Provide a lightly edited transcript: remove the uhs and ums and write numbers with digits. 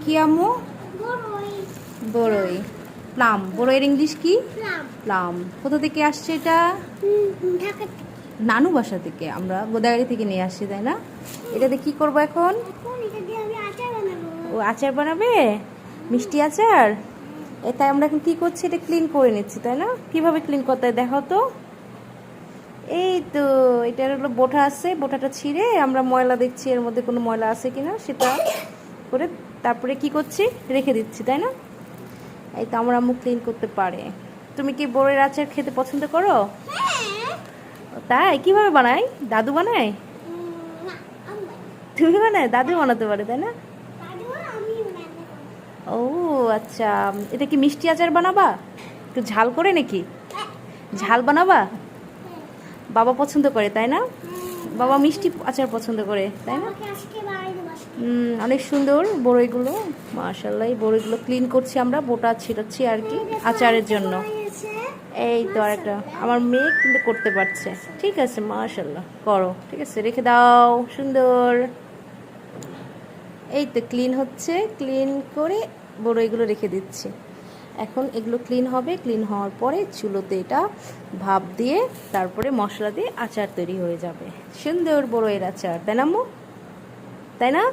কি আম্মু? বড়ই। প্লাম। বড়ইয়ের ইংলিশ কি? প্লাম। কোথা থেকে আসছে এটা? নানু বাসা থেকে, আমরা গোদাগাড়ি থেকে নিয়ে আসছি, তাই না? এটাতে কি করবো এখন? ও আচার বানাবে, মিষ্টি আচার। তাই আমরা এখন কি করছি, এটা ক্লিন করে নিচ্ছি, তাই না? কিভাবে ক্লিন করতে হয় দেখাও তো। এই তো এটার হলো বোটা আছে, বোটাটা ছিঁড়ে আমরা ময়লা দেখছি এর মধ্যে কোনো ময়লা আছে কিনা সেটা করে তারপরে কি করছি, রেখে দিচ্ছি, তাই না? এই তো আমার আম্মু ক্লিন করতে পারে। তুমি কি বড়ের আচার খেতে পছন্দ করো? তাই কিভাবে বানাই? দাদু বানায়? তুমি বানায়? দাদু বানাতে পারে, তাই না? ও আচ্ছা, এটা কি মিষ্টি আচার বানাবা? একটু ঝাল করে নাকি? ঝাল বানাবা? বাবা পছন্দ করে, তাই না? বাবা মিষ্টি আচার পছন্দ করে, তাই না? অনেক সুন্দর বড়ইগুলো, মাশাআল্লাহ। এই বড়ইগুলো ক্লিন করছি আমরা, বোটা ছিটাচ্ছি আর কি আচারের জন্য। এই তো আরেকটা আমার মেয়ে কিন্তু করতে পারছে। ঠিক আছে, মাশাআল্লাহ, করো। ঠিক আছে, রেখে দাও, সুন্দর। এই তো ক্লিন হচ্ছে, ক্লিন করে বড়ইগুলো রেখে দিচ্ছি। এখন এগুলো ক্লিন হবে, ক্লিন হওয়ার পরে চুলোতে এটা ভাপ দিয়ে তারপরে মশলা দিয়ে আচার তৈরি হয়ে যাবে। সুন্দর বড়ইয়ের আচার, তাই না আম্মু? তাই না?